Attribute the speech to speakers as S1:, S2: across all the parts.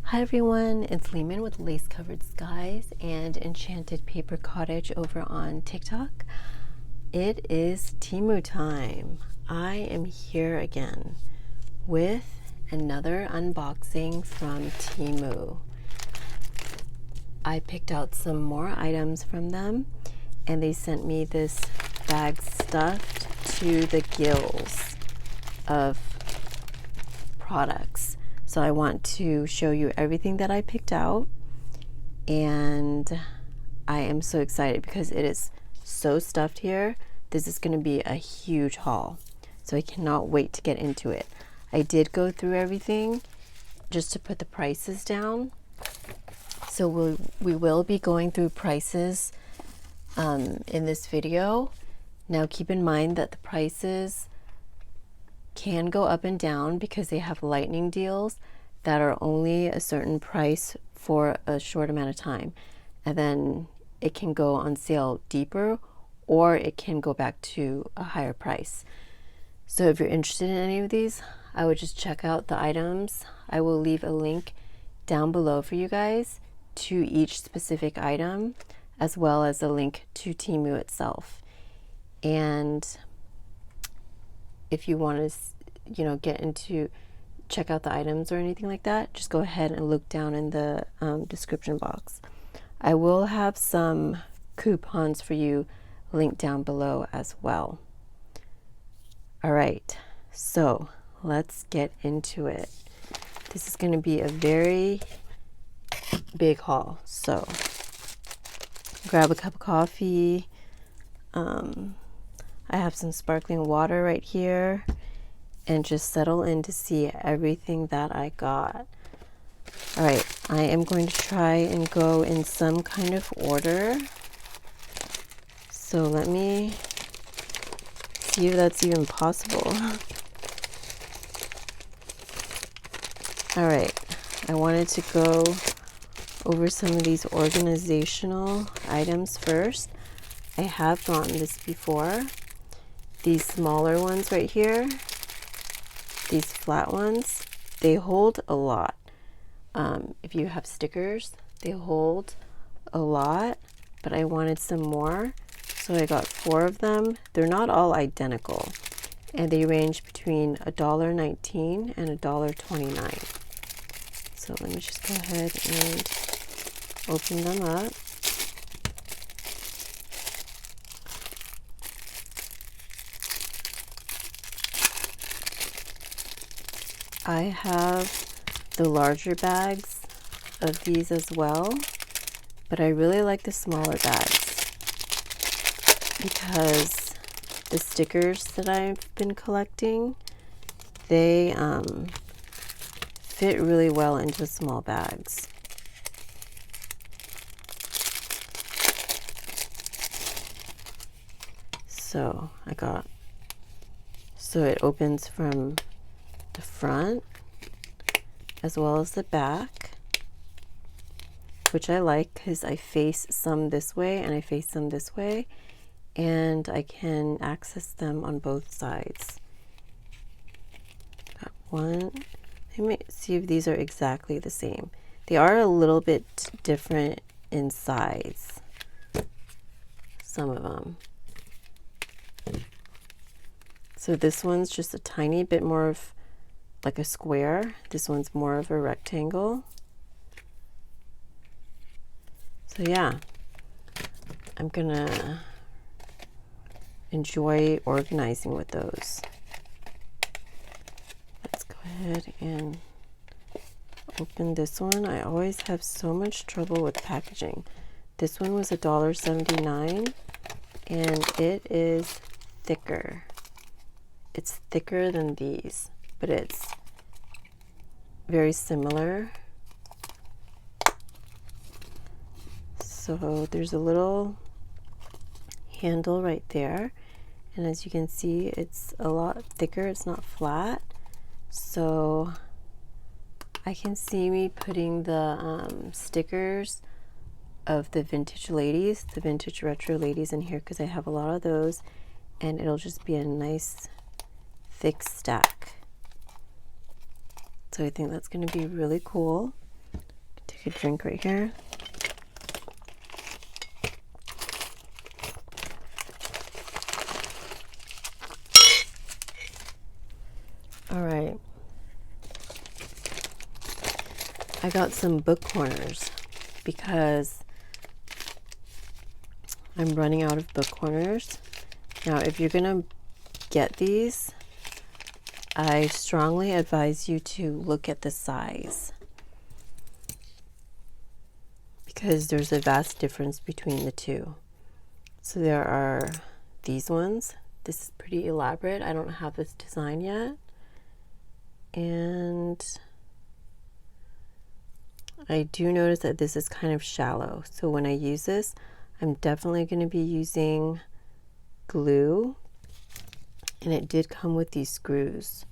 S1: Hi everyone, it's Lehman with Lace Covered Skies and Enchanted Paper Cottage over on TikTok. It is Temu time. I am here again with another unboxing from Temu. I picked out some more items from them and they sent me this bag stuffed to the gills of products. So I want to show you everything that I picked out, and I am so excited because it is so stuffed here. This is going to be a huge haul, so I cannot wait to get into it. I did go through everything just to put the prices down, so we will be going through prices in this video. Now keep in mind that the prices can go up and down because they have lightning deals that are only a certain price for a short amount of time, and then it can go on sale deeper or it can go back to a higher price. So if you're interested in any of these, I would just check out the items. I will leave a link down below for you guys to each specific item, as well as a link to Temu itself. And if you want to, check out the items or anything like that, just go ahead and look down in the description box. I will have some coupons for you linked down below as well. All right, so let's get into it. This is going to be a very big haul, so grab a cup of coffee. I have some sparkling water right here, and just settle in to see everything that I got. All right, I am going to try and go in some kind of order. So let me see if that's even possible. All right, I wanted to go over some of these organizational items first. I have gotten this before. These smaller ones right here, these flat ones, they hold a lot. If you have stickers, they hold a lot, but I wanted some more, so I got 4 of them. They're not all identical, and they range between $1.19 and $1.29. So let me just go ahead and open them up. I have the larger bags of these as well, but I really like the smaller bags because the stickers that I've been collecting, they fit really well into small bags. So it opens from the front as well as the back, which I like because I face some this way and I face them this way, and I can access them on both sides. Got one. Let me see if these are exactly the same. They are a little bit different in size, some of them. So this one's just a tiny bit more of like a square. This one's more of a rectangle. So yeah, I'm gonna enjoy organizing with those. Let's go ahead and open this one. I always have so much trouble with packaging. This one was $1.79, and it is thicker. It's thicker than these, but it's very similar. So there's a little handle right there, and as you can see, it's a lot thicker. It's not flat, so I can see me putting the stickers of the vintage ladies, the vintage retro ladies in here, because I have a lot of those, and it'll just be a nice thick stack. So I think that's going to be really cool. take a drink right here. All right. I got some book corners because I'm running out of book corners. Now, if you're gonna get these, I strongly advise you to look at the size, because there's a vast difference between the two. So there are these ones. This is pretty elaborate. I don't have this design yet. And I do notice that this is kind of shallow. So when I use this, I'm definitely going to be using glue. And it did come with these screws,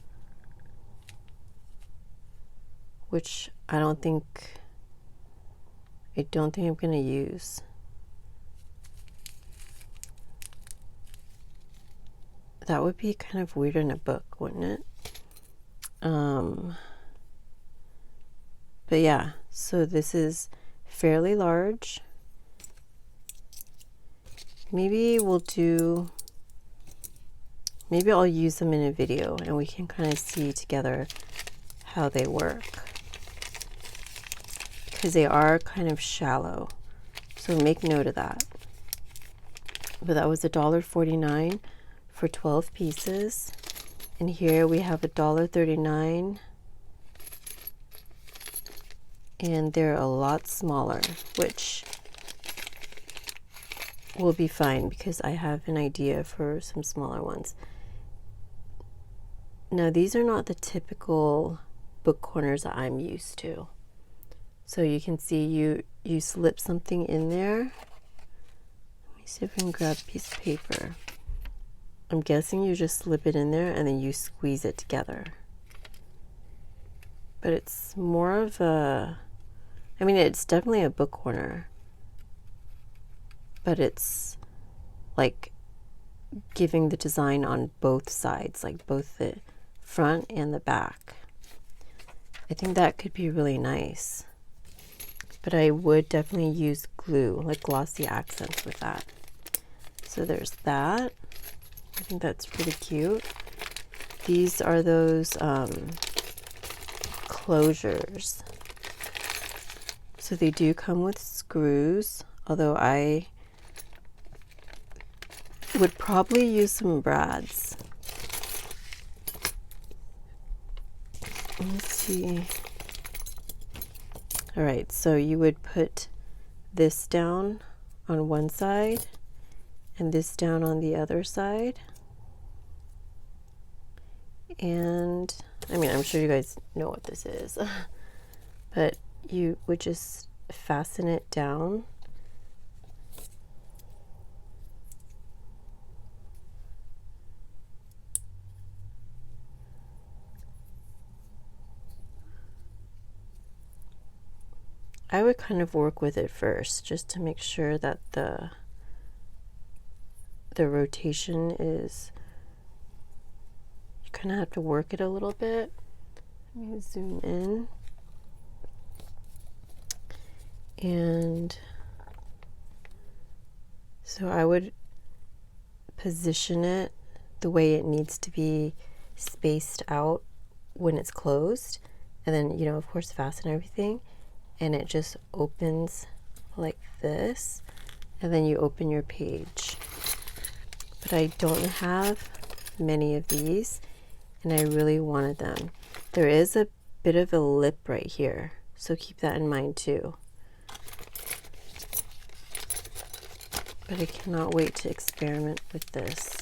S1: which I don't think I'm going to use. That would be kind of weird in a book, wouldn't it? But yeah, so this is fairly large. Maybe I'll use them in a video and we can kind of see together how they work, because they are kind of shallow. So make note of that. But that was $1.49 for 12 pieces. And here we have $1.39. And they're a lot smaller, which will be fine because I have an idea for some smaller ones. Now, these are not the typical book corners that I'm used to. So you can see you slip something in there. Let me see if I can grab a piece of paper. I'm guessing you just slip it in there and then you squeeze it together. But it's more of a, I mean, it's definitely a book corner, but it's like giving the design on both sides, like both the front and the back. I think that could be really nice, but I would definitely use glue, like glossy accents with that. So there's that. I think that's pretty cute. These are those closures. So they do come with screws, although I would probably use some brads. Let's see. All right, so you would put this down on one side and this down on the other side. And I mean, I'm sure you guys know what this is, but you would just fasten it down. I would kind of work with it first just to make sure that the rotation is, you kind of have to work it a little bit. Let me zoom in. And so I would position it the way it needs to be spaced out when it's closed, and then, you know, of course, fasten everything, and it just opens like this, and then you open your page. But I don't have many of these, and I really wanted them. There is a bit of a lip right here, so keep that in mind too. But I cannot wait to experiment with this.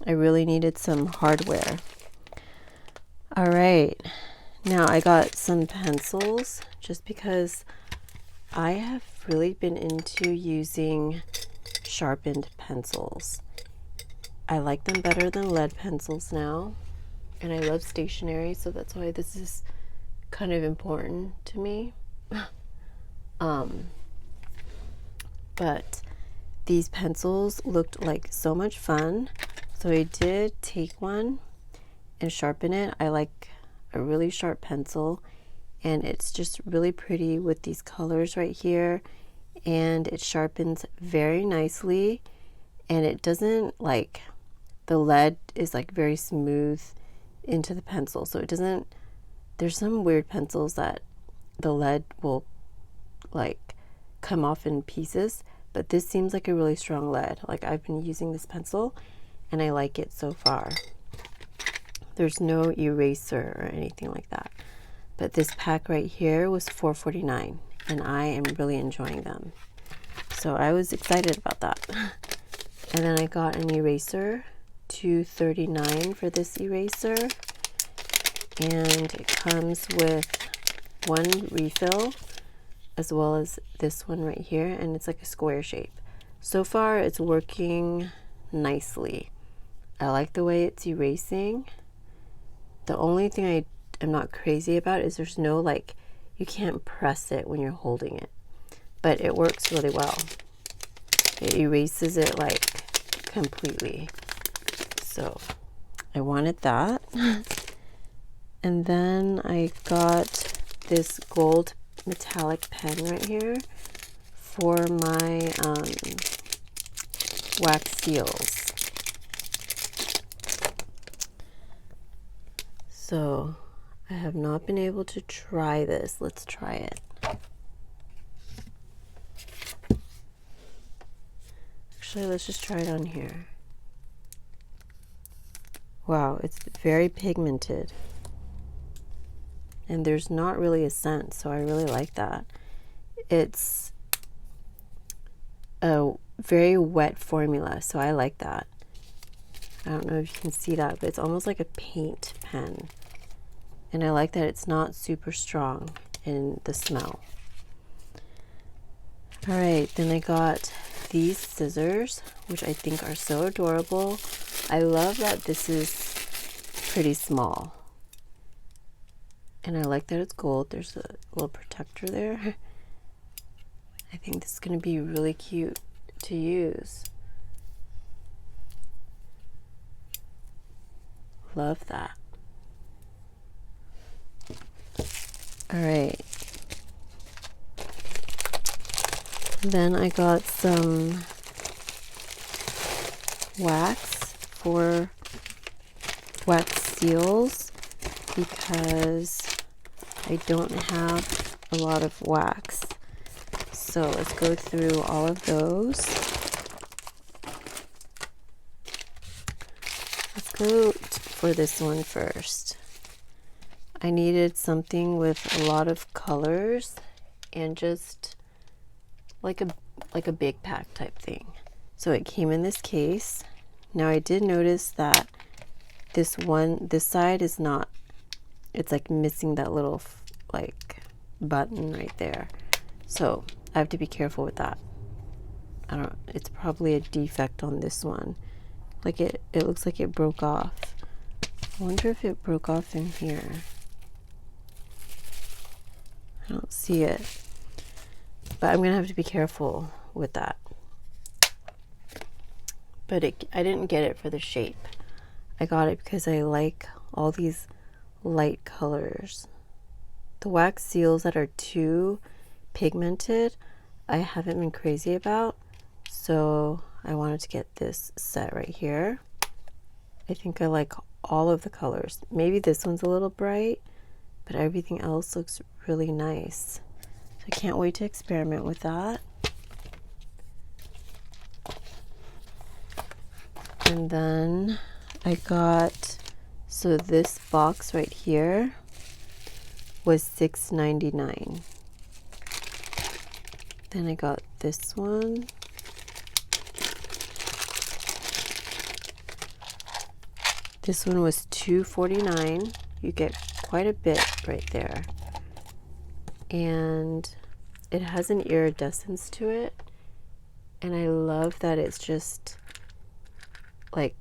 S1: I really needed some hardware. All right, now I got some pencils just because I have really been into using sharpened pencils. I like them better than lead pencils now, and I love stationery, so that's why this is kind of important to me. But these pencils looked like so much fun, so I did take one and sharpen it. I like a really sharp pencil, and it's just really pretty with these colors right here, and it sharpens very nicely, and it doesn't like, the lead is like very smooth into the pencil, so it doesn't, there's some weird pencils that the lead will like come off in pieces, but this seems like a really strong lead. Like, I've been using this pencil and I like it so far. There's no eraser or anything like that. But this pack right here was $4.49, and I am really enjoying them. So I was excited about that. And then I got an eraser, $2.39 for this eraser. And it comes with one refill, as well as this one right here, and it's like a square shape. So far it's working nicely. I like the way it's erasing. The only thing I am not crazy about is there's no, like, you can't press it when you're holding it, but it works really well. It erases it like completely. So I wanted that. And then I got this gold metallic pen right here for my wax seals. So I have not been able to try this. Let's try it. Actually, let's just try it on here. Wow, it's very pigmented. And there's not really a scent, so I really like that. It's a very wet formula, so I like that. I don't know if you can see that, but it's almost like a paint pen. And I like that it's not super strong in the smell. Alright, then I got these scissors, which I think are so adorable. I love that this is pretty small. And I like that it's gold. There's a little protector there. I think this is going to be really cute to use. Love that. Alright. Then I got some wax for wax seals because I don't have a lot of wax. So let's go through all of those. Let's go for this one first. I needed something with a lot of colors and just like a big pack type thing. So it came in this case. Now I did notice that this side is not, it's like missing that little like button right there. So I have to be careful with that. It's probably a defect on this one. Like it looks like it broke off. I wonder if it broke off in here. I don't see it. But I'm gonna have to be careful with that. But I didn't get it for the shape. I got it because I like all these light colors. The wax seals that are too pigmented, I haven't been crazy about. So I wanted to get this set right here. I think I like all of the colors. Maybe this one's a little bright, but everything else looks really nice. So I can't wait to experiment with that. And then I got, so this box right here was $6.99. Then I got this one. This one was $2.49. You get quite a bit right there. And it has an iridescence to it. And I love that it's just like,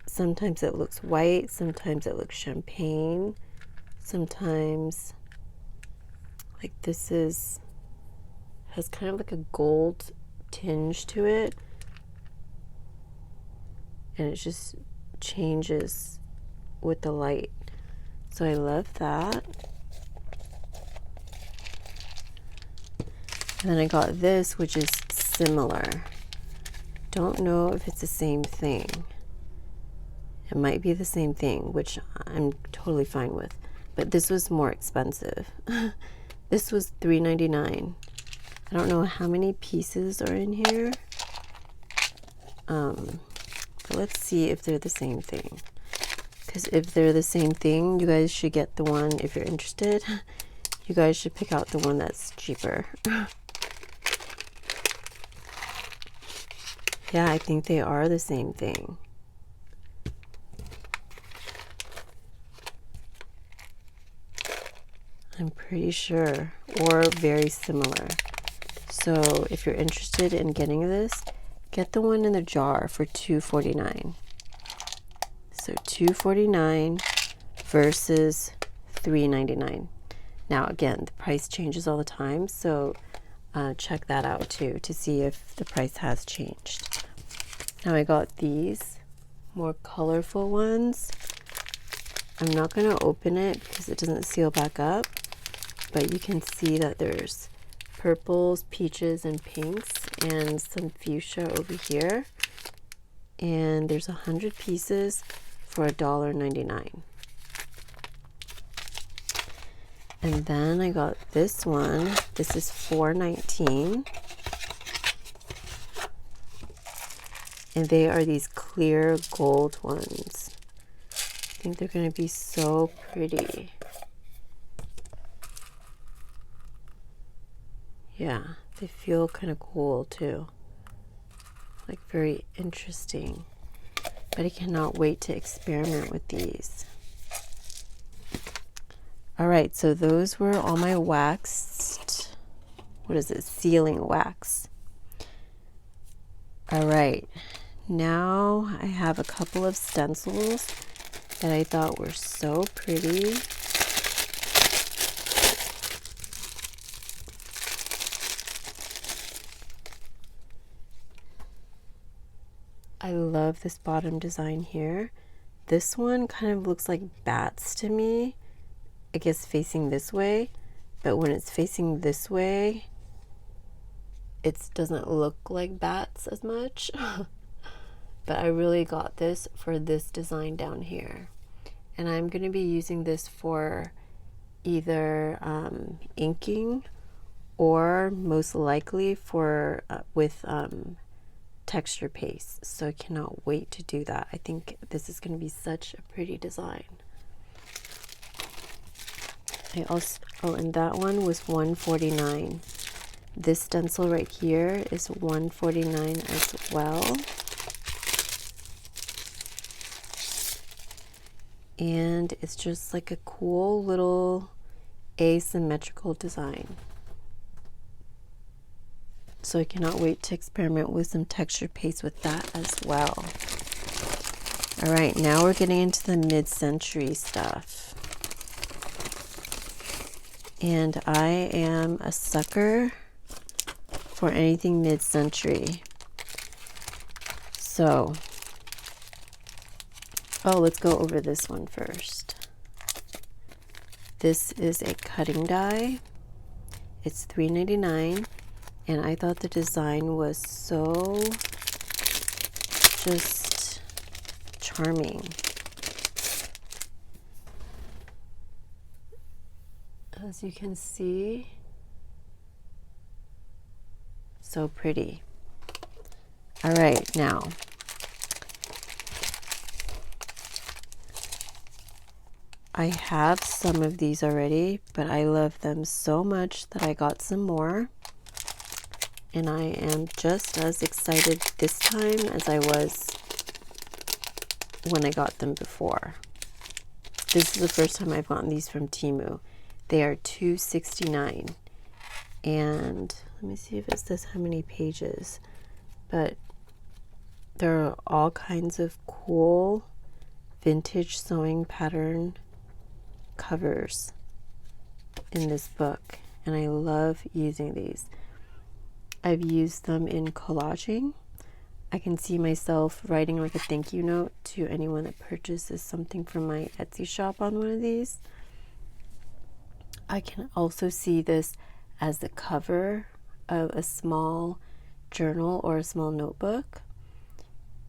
S1: sometimes it looks white, sometimes it looks champagne, sometimes like this has kind of like a gold tinge to it, and it just changes with the light. So I love that. And then I got this, which is similar. Don't know if it's the same thing. It might be the same thing, which I'm totally fine with. But this was more expensive. This was $3.99. I don't know how many pieces are in here. But let's see if they're the same thing. Because if they're the same thing, you guys should get the one, if you're interested, you guys should pick out the one that's cheaper. Yeah, I think they are the same thing. I'm pretty sure, or very similar. So if you're interested in getting this, get the one in the jar for $2.49. So $2.49 versus $3.99. Now again, the price changes all the time, so check that out too to see if the price has changed. Now I got these more colorful ones. I'm not going to open it because it doesn't seal back up, but you can see that there's purples, peaches, and pinks, and some fuchsia over here. And there's 100 pieces for $1.99. And then I got this one. This is $4.19. And they are these clear gold ones. I think they're going to be so pretty. Yeah, they feel kind of cool too. Like very interesting. But I cannot wait to experiment with these. Alright, so those were all my waxed, what is it, sealing wax. Alright, now I have a couple of stencils that I thought were so pretty. I love this bottom design here. This one kind of looks like bats to me. I guess facing this way, but when it's facing this way, it doesn't look like bats as much. But I really got this for this design down here. And I'm going to be using this for either inking or most likely for with texture paste. So I cannot wait to do that. I think this is going to be such a pretty design. I also, and that one was $1.49. This stencil right here is $1.49 as well. And it's just like a cool little asymmetrical design. So I cannot wait to experiment with some texture paste with that as well. All right, now we're getting into the mid-century stuff. And I am a sucker for anything mid-century. So, let's go over this one first. This is a cutting die. It's $3.99, and I thought the design was so just charming. As you can see, so pretty. All right, now I have some of these already, but I love them so much that I got some more. And I am just as excited this time as I was when I got them before. This is the first time I've gotten these from Temu. They are $2.69. And let me see if it says how many pages. But there are all kinds of cool vintage sewing pattern covers in this book. And I love using these. I've used them in collaging. I can see myself writing like a thank you note to anyone that purchases something from my Etsy shop on one of these. I can also see this as the cover of a small journal or a small notebook.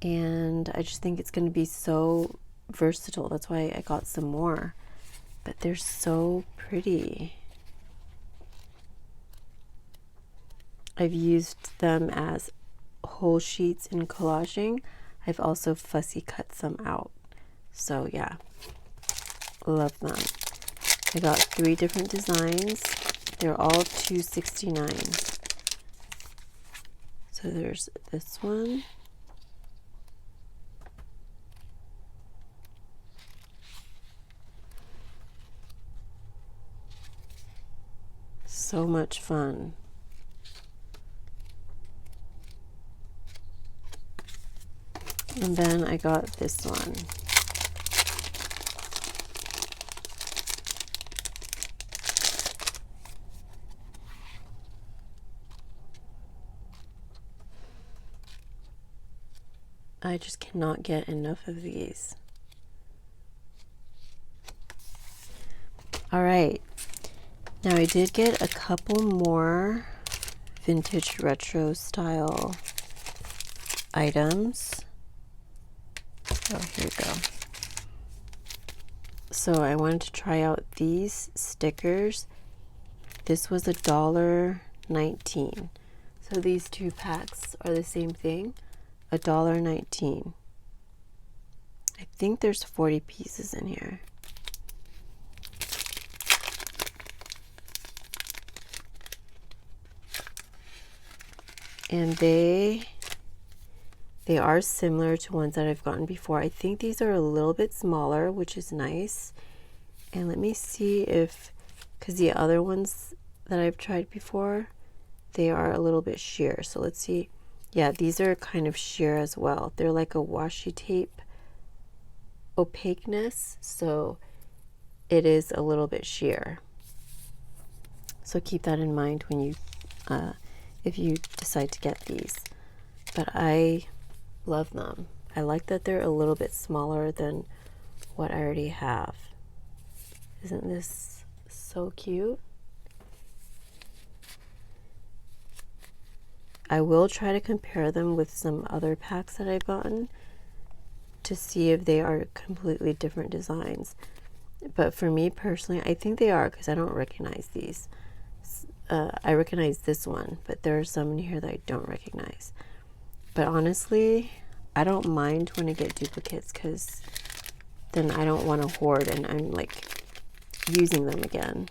S1: And I just think it's going to be so versatile. That's why I got some more. But they're so pretty. I've used them as whole sheets in collaging. I've also fussy cut some out. So yeah, love them. I got 3 different designs. They're all $2.69. So there's this one. So much fun. And then I got this one. I just cannot get enough of these. All right. Now I did get a couple more vintage retro style items. Oh, here we go. So I wanted to try out these stickers. This was $1.19. So these 2 packs are the same thing, $1.19. I think there's 40 pieces in here. And they are similar to ones that I've gotten before. I think these are a little bit smaller, which is nice. And let me see if, because the other ones that I've tried before, they are a little bit sheer. So let's see. Yeah, these are kind of sheer as well. They're like a washi tape opaqueness, so it is a little bit sheer. So keep that in mind when you, if you decide to get these. But I love them. I like that they're a little bit smaller than what I already have. Isn't this so cute? I will try to compare them with some other packs that I've gotten to see if they are completely different designs. But for me personally, I think they are, because I don't recognize these. I recognize this one, but there are some in here that I don't recognize. But honestly, I don't mind when I get duplicates, because then I don't want to hoard and I'm like using them again.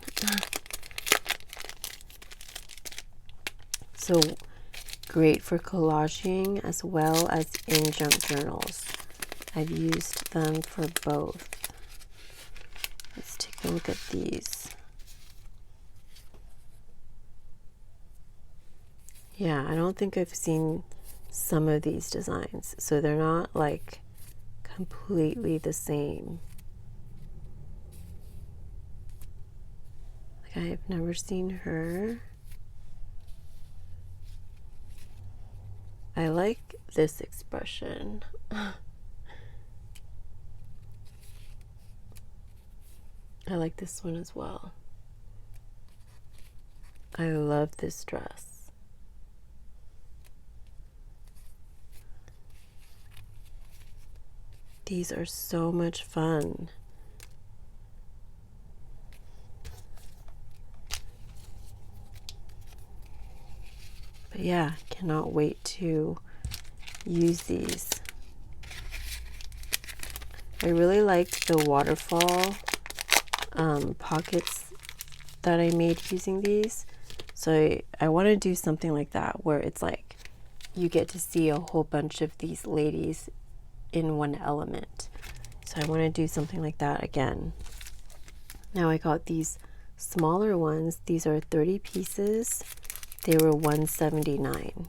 S1: So great for collaging as well as in junk journals. I've used them for both. Let's take a look at these. Yeah, I don't think I've seen some of these designs, so they're not like completely the same. Like, I've never seen her. I like this expression. I like this one as well. I love this dress. These are so much fun. But yeah, cannot wait to use these. I really liked the waterfall pockets that I made using these. So I want to do something like that where it's like you get to see a whole bunch of these ladies in one element. So I want to do something like that again. Now I got these smaller ones. These are 30 pieces. They were $1.79.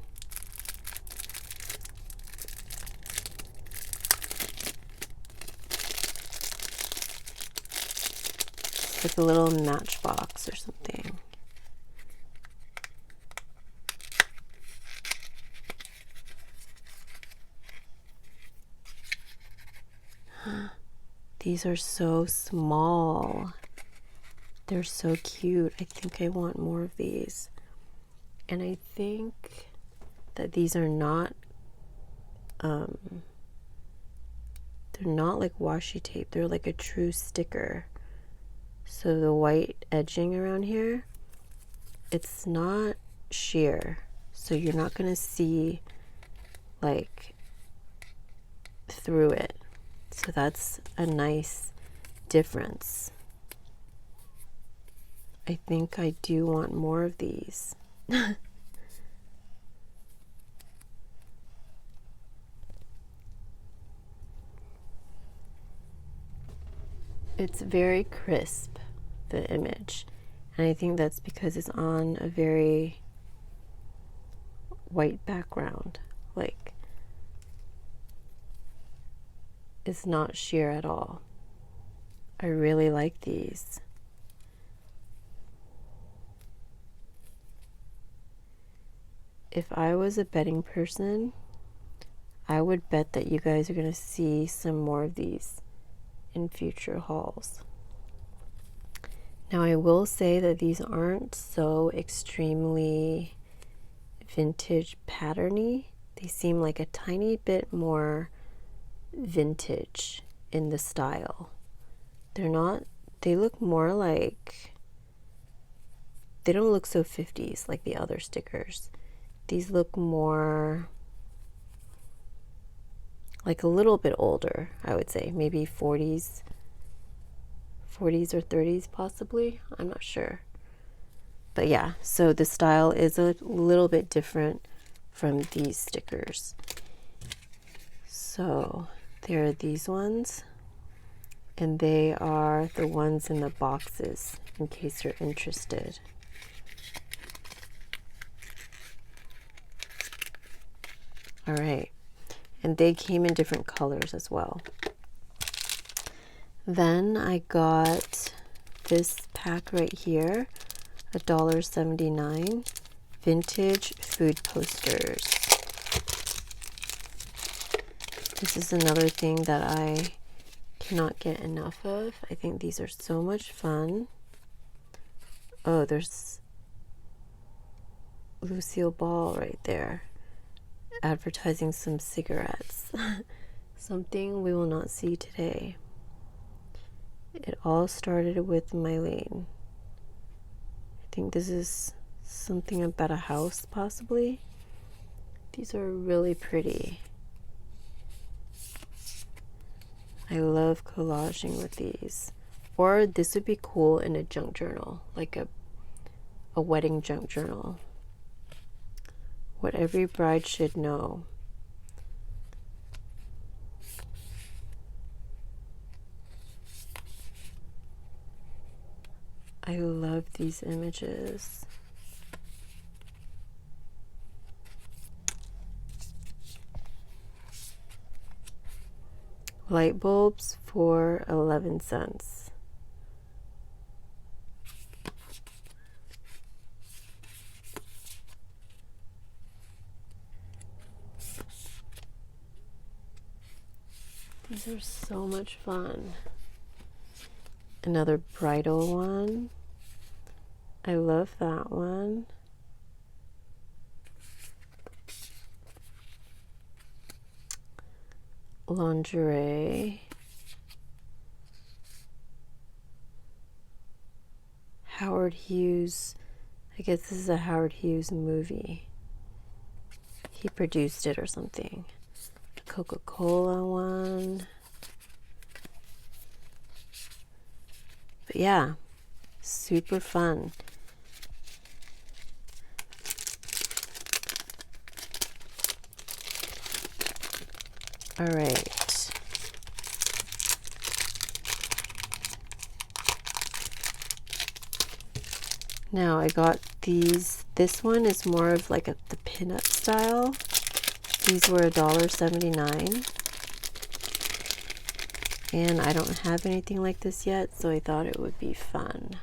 S1: It's like a little matchbox or something. These are so small. They're so cute. I think I want more of these. And I think that these are not, they're not like washi tape. They're like a true sticker. So the white edging around here, it's not sheer. So you're not going to see like through it. So that's a nice difference. I think I do want more of these. It's very crisp, the image, and I think that's because it's on a very white background. Like, it's not sheer at all. I really like these. If I was a betting person, I would bet that you guys are going to see some more of these in future hauls. Now I will say that these aren't so extremely vintage patterny. They seem like a tiny bit more vintage in the style. They're not, they look more like, they don't look so 50s like the other stickers. These look more like a little bit older, I would say, maybe 40s or 30s possibly. I'm not sure. But yeah, so the style is a little bit different from these stickers. So there are these ones, and they are the ones in the boxes in case you're interested. All right, and they came in different colors as well. Then I got this pack right here, $1.79, vintage food posters. This is another thing that I cannot get enough of. I think these are so much fun. Oh, there's Lucille Ball right there, advertising some cigarettes. Something we will not see today. It all started with Mylene. I think this is something about a house, possibly. These are really pretty. I love collaging with these. Or this would be cool in a junk journal, like a wedding junk journal. What every bride should know. I love these images. Light bulbs for 11 cents. These are so much fun. Another bridal one. I love that one. Lingerie. Howard Hughes. I guess this is a Howard Hughes movie. He produced it or something. Coca-Cola one. But yeah, super fun. All right. Now I got these. This one is more of like the pinup style. These were $1.79. And I don't have anything like this yet, so I thought it would be fun.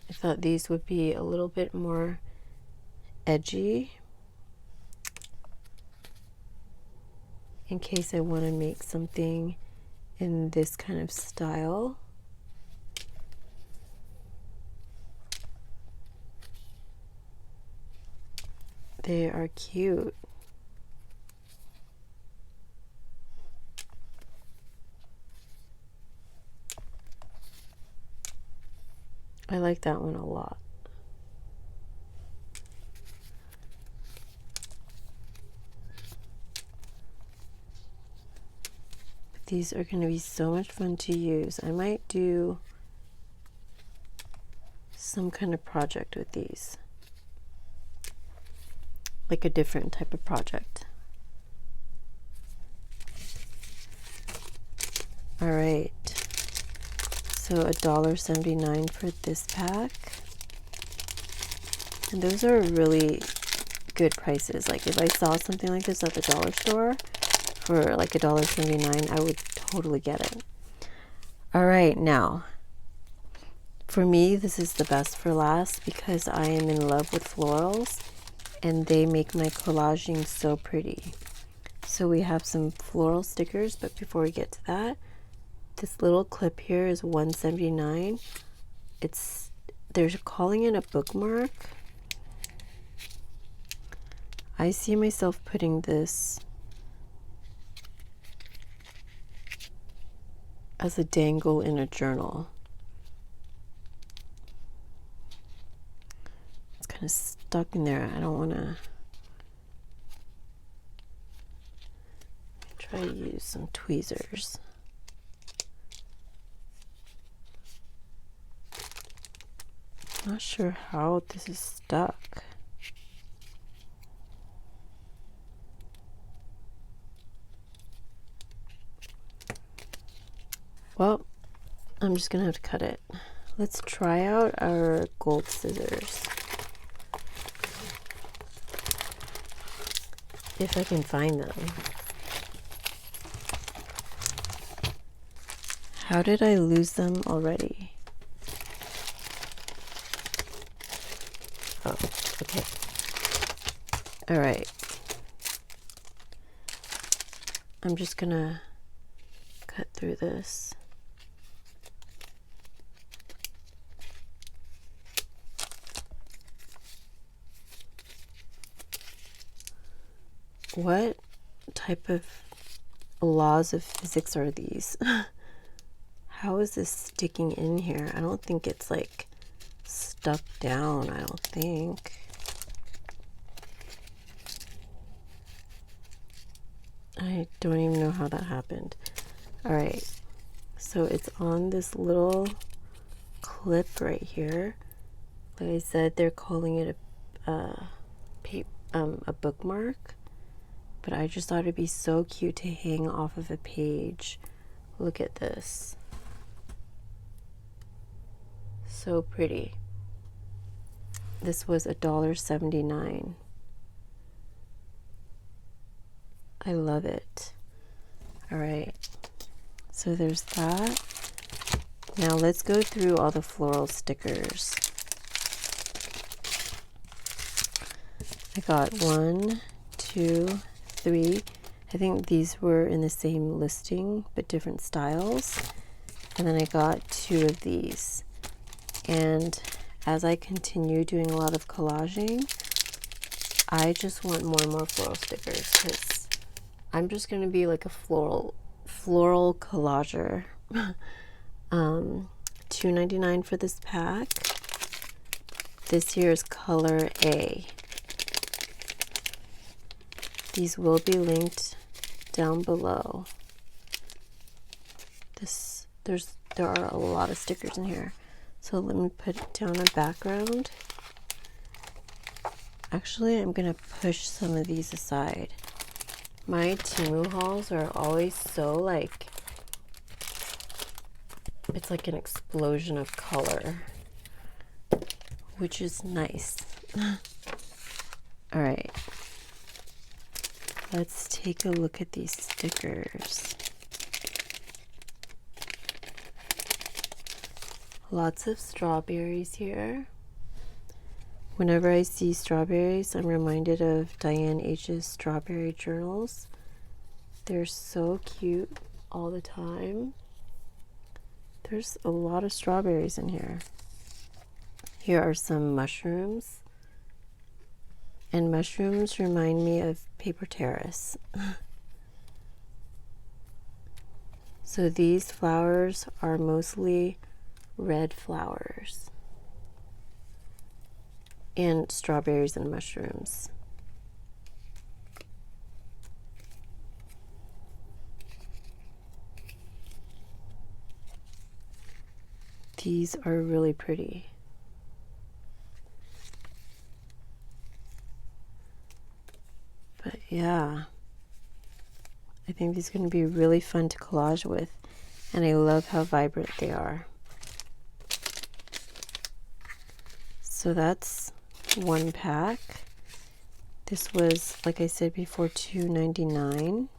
S1: I thought these would be a little bit more edgy. in case I want to make something in this kind of style. They are cute. I like that one a lot. But these are going to be so much fun to use. I might do some kind of project with these. Like a different type of project. All right. So $1.79 for this pack. And those are really good prices. Like if I saw something like this at the dollar store for like $1.79, I would totally get it. All right, now for me, this is the best for last because I am in love with florals and they make my collaging so pretty. So we have some floral stickers, but before we get to that, this little clip here is $1.79. They're calling it a bookmark. I see myself putting this as a dangle in a journal. It's kind of stuck in there. I don't want to. Try to use some tweezers. Not sure how this is stuck. Well, I'm just gonna have to cut it. Let's try out our gold scissors. If I can find them. How did I lose them already? Oh, okay. All right. I'm just gonna cut through this. What type of laws of physics are these? How is this sticking in here? I don't think it's like stuck down, I don't think. I don't even know how that happened. All right, so it's on this little clip right here. Like I said, they're calling it a bookmark, but I just thought it'd be so cute to hang off of a page. Look at this. So pretty. This was $1.79. I love it. All right, so there's that. Now let's go through all the floral stickers. I got 1, 2, 3. I think these were in the same listing, but different styles. And then I got 2 of these. And as I continue doing a lot of collaging, I just want more and more floral stickers because I'm just going to be like a floral collager. $2.99 for this pack. This here is color A. These will be linked down below. There are a lot of stickers in here. So let me put down a background. Actually, I'm gonna push some of these aside. My Temu hauls are always so like, it's like an explosion of color, which is nice. All right, let's take a look at these stickers. Lots of strawberries here. Whenever I see strawberries, I'm reminded of Diane H's strawberry journals. They're so cute all the time. There's a lot of strawberries in here. Here are some mushrooms. And mushrooms remind me of paper terrace. So these flowers are mostly red flowers. And strawberries and mushrooms. These are really pretty. But yeah, I think these are going to be really fun to collage with, and I love how vibrant they are. So that's one pack. This was, like I said before, $2.99.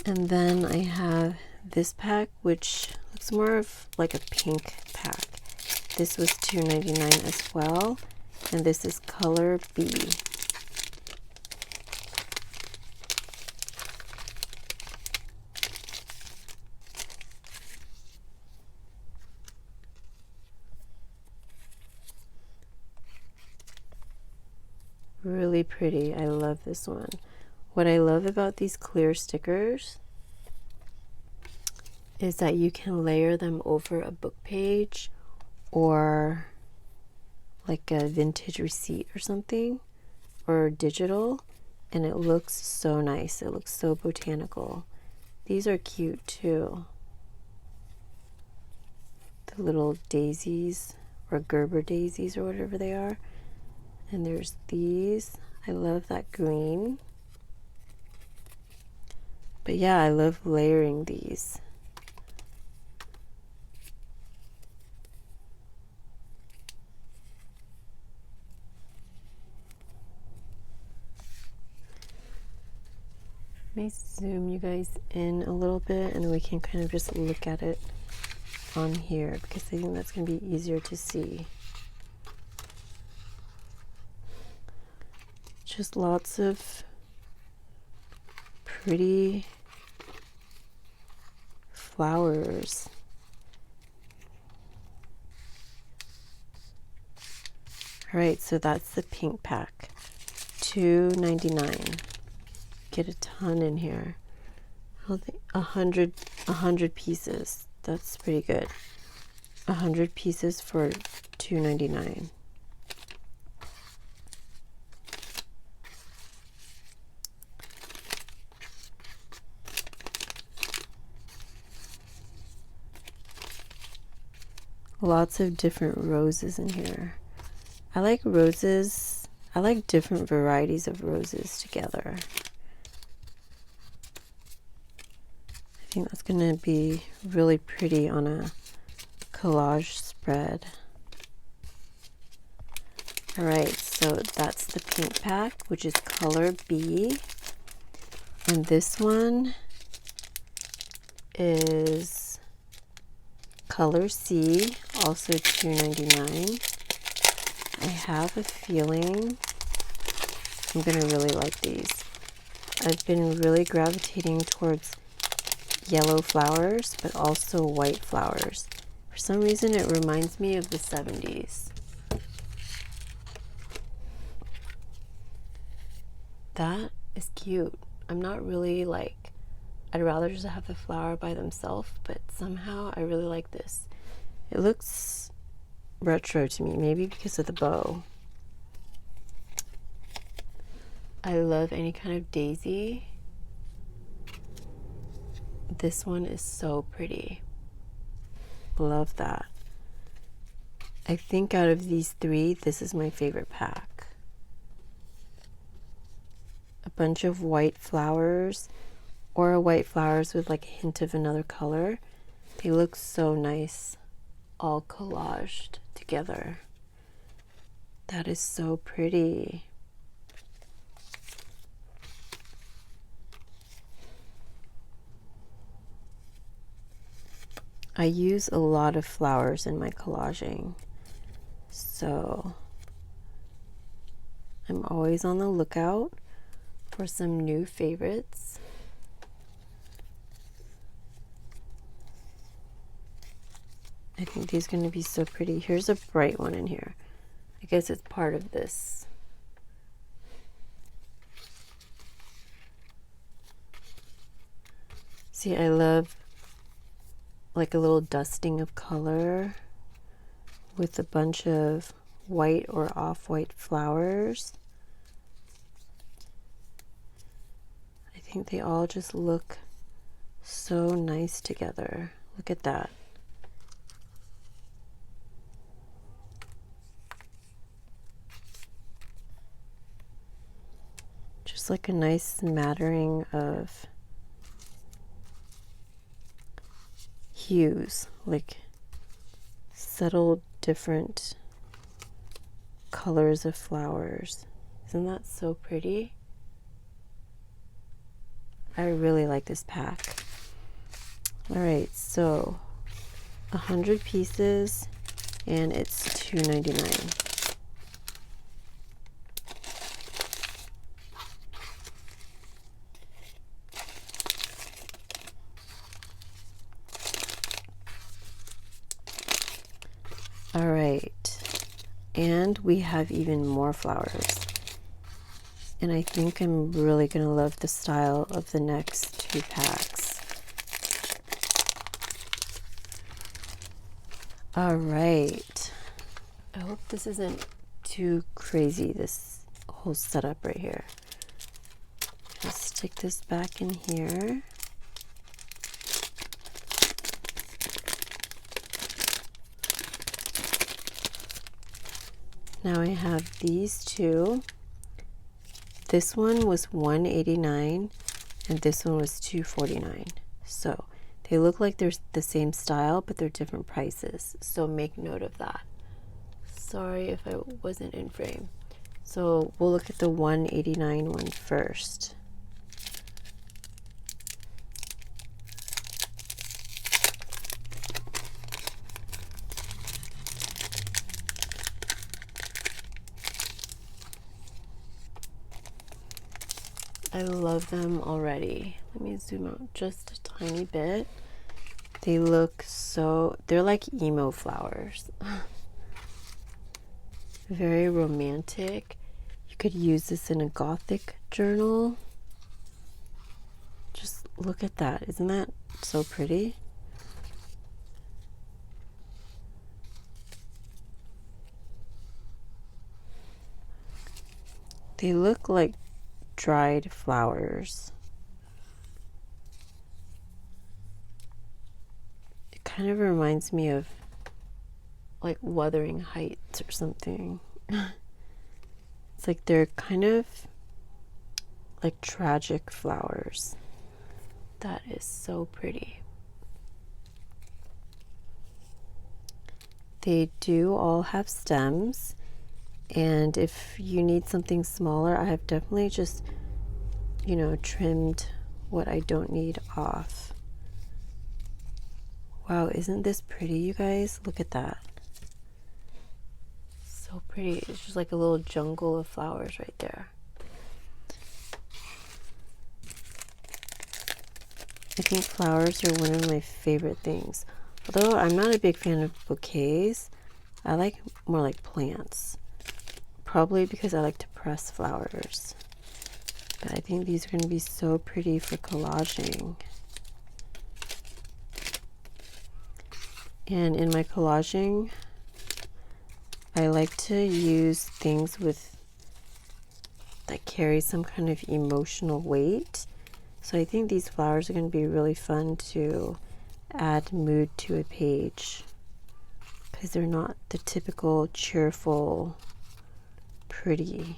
S1: And then I have this pack, which looks more of like a pink pack. This was $2.99 as well, and this is color B. Really pretty. I love this one. What I love about these clear stickers is that you can layer them over a book page or like a vintage receipt or something, or digital, and it looks so nice. It looks so botanical. These are cute too. The little daisies, or Gerber daisies, or whatever they are. And there's these. I love that green. But yeah, I love layering these. Let me zoom you guys in a little bit, and then we can kind of just look at it on here, because I think that's going to be easier to see. Just lots of pretty flowers. All right, so that's the pink pack, $2.99. Get a ton in here. I think 100 pieces. That's pretty good. 100 pieces for $2.99. Lots of different roses in here. I like roses. I like different varieties of roses together. I think that's going to be really pretty on a collage spread. All right, so that's the pink pack, which is color B. And this one is color C, also $2.99. I have a feeling I'm going to really like these. I've been really gravitating towards yellow flowers, but also white flowers. For some reason, it reminds me of the 70s. That is cute. I'm not really like, I'd rather just have the flower by themselves, but somehow I really like this. It looks retro to me, maybe because of the bow. I love any kind of daisy. This one is so pretty. Love that. I think out of these three, this is my favorite pack. A bunch of white flowers, or white flowers with like a hint of another color. They look so nice, all collaged together. That is so pretty. I use a lot of flowers in my collaging, so I'm always on the lookout for some new favorites. I think these are going to be so pretty. Here's a bright one in here. I guess it's part of this. See, I love like a little dusting of color with a bunch of white or off-white flowers. I think they all just look so nice together. Look at that. Just like a nice smattering of hues, like subtle different colors of flowers. Isn't that so pretty? I really like this pack. All right, so 100 pieces and it's $2.99. All right, and we have even more flowers. And I think I'm really gonna love the style of the next two packs. All right, I hope this isn't too crazy, this whole setup right here. Let's stick this back in here. Now I have these two. This one was $1.89 and this one was $2.49. So they look like they're the same style, but they're different prices. So make note of that. Sorry if I wasn't in frame. So we'll look at the $1.89 one first. I love them already. Let me zoom out just a tiny bit. They look so, they're like emo flowers. Very romantic. You could use this in a gothic journal. Just look at that. Isn't that so pretty? They look like dried flowers. It kind of reminds me of like Wuthering Heights or something. It's like they're kind of like tragic flowers. That is so pretty. They do all have stems. And if you need something smaller, I have definitely just, you know, trimmed what I don't need off. Wow, isn't this pretty, you guys? Look at that. So pretty. It's just like a little jungle of flowers right there. I think flowers are one of my favorite things. Although I'm not a big fan of bouquets, I like more like plants. Probably because I like to press flowers. But I think these are going to be so pretty for collaging. And in my collaging, I like to use things with that carry some kind of emotional weight. So I think these flowers are going to be really fun to add mood to a page, because they're not the typical cheerful, pretty.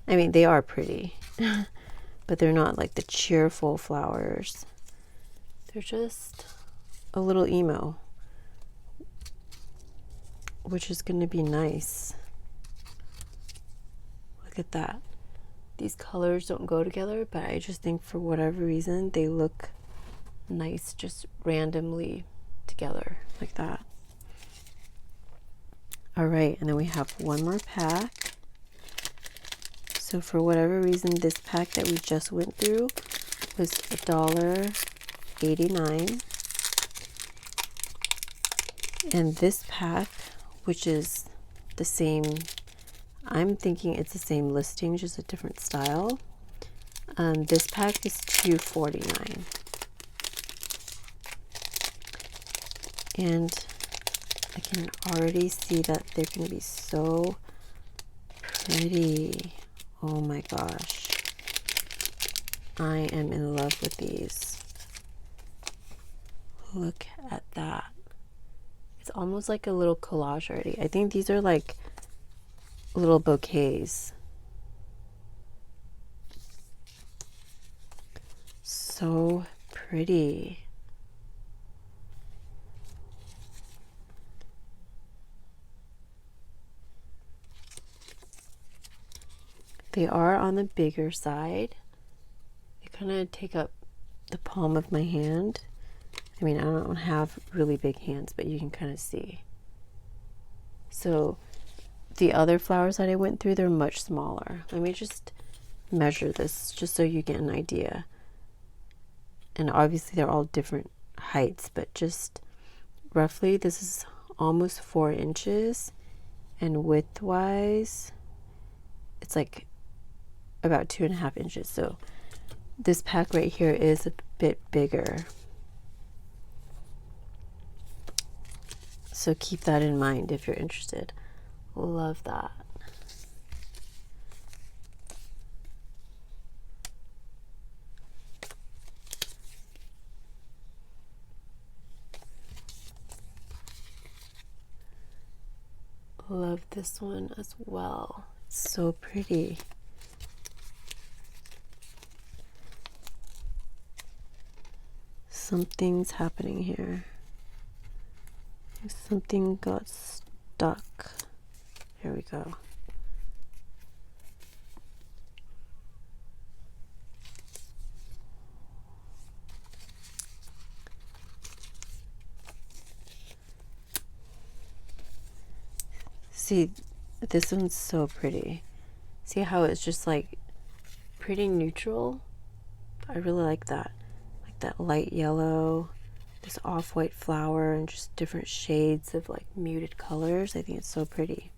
S1: I mean, they are pretty, but they're not like the cheerful flowers. They're just a little emo, which is going to be nice. Look at that. These colors don't go together, but I just think for whatever reason they look nice just randomly together like that. All right, and then we have one more pack. So for whatever reason, this pack that we just went through was $1.89. And this pack, which is the same, I'm thinking it's the same listing, just a different style. This pack is $2.49. And I can already see that they're going to be so pretty. Oh my gosh. I am in love with these. Look at that. It's almost like a little collage already. I think these are like little bouquets. So pretty. They are on the bigger side. They kind of take up the palm of my hand. I mean, I don't have really big hands, but you can kind of see. So the other flowers that I went through, they're much smaller. Let me just measure this just so you get an idea. And obviously they're all different heights, but just roughly this is almost 4 inches, and width-wise it's like about 2.5 inches. So this pack right here is a bit bigger. So keep that in mind if you're interested. Love that. Love this one as well. It's so pretty. Something's happening here. Something got stuck. There we go. See, this one's so pretty. See how it's just like pretty neutral? I really like that. Like that light yellow, this off-white flower, and just different shades of like muted colors. I think it's so pretty.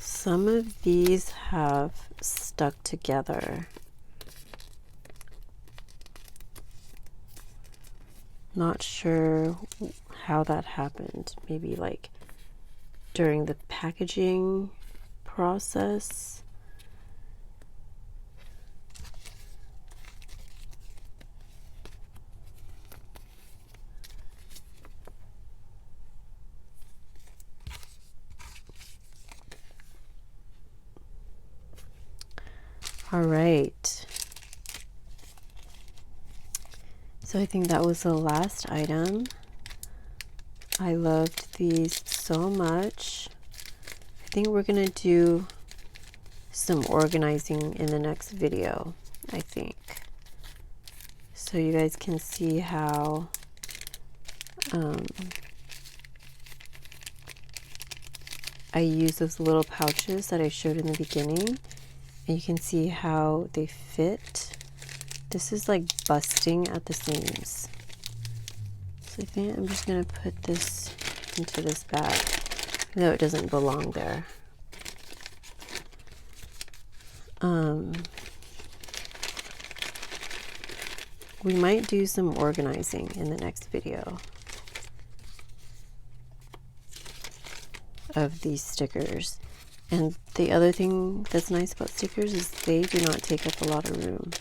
S1: Some of these have stuck together. Not sure how that happened. Maybe like during the packaging process. All right. So I think that was the last item. I loved these so much. I think we're gonna do some organizing in the next video, I think. So you guys can see how I use those little pouches that I showed in the beginning. And you can see how they fit. This is like busting at the seams. So I think I'm just gonna put this into this bag. No, it doesn't belong there. We might do some organizing in the next video of these stickers. And the other thing that's nice about stickers is they do not take up a lot of room.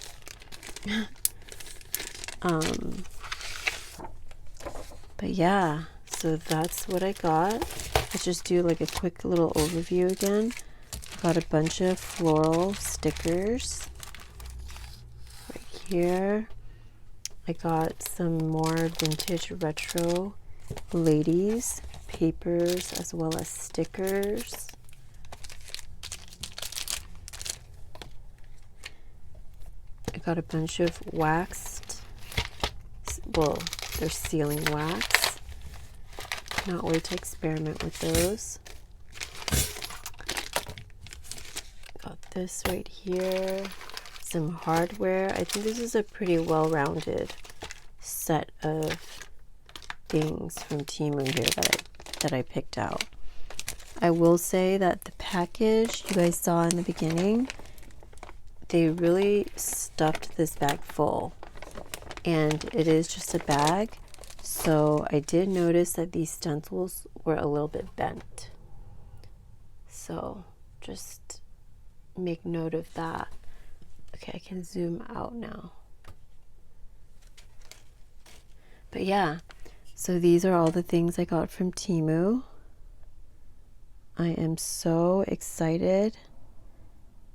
S1: But yeah, so that's what I got. Let's just do like a quick little overview again. I got a bunch of floral stickers right here. I got some more vintage retro ladies papers as well as stickers. I got a bunch of waxed, well, they're sealing wax. Cannot wait to experiment with those. Got this right here, some hardware. I think this is a pretty well-rounded set of things from Temu here that I picked out. I will say that the package you guys saw in the beginning, they really stuffed this bag full, and it is just a bag, so I did notice that these stencils were a little bit bent, so just make note of that. Okay, I can zoom out now. But yeah, so these are all the things I got from Temu. I am so excited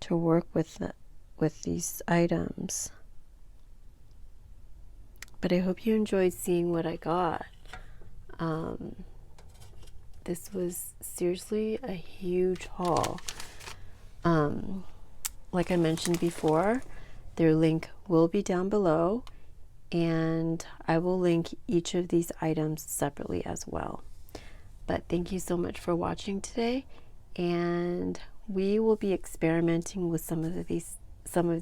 S1: to work with these items. But I hope you enjoyed seeing what I got. This was seriously a huge haul. Like I mentioned before, their link will be down below, and I will link each of these items separately as well. But thank you so much for watching today, and we will be experimenting with some of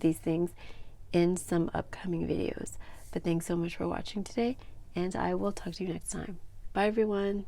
S1: these things in some upcoming videos. But thanks so much for watching today, and I will talk to you next time. Bye everyone.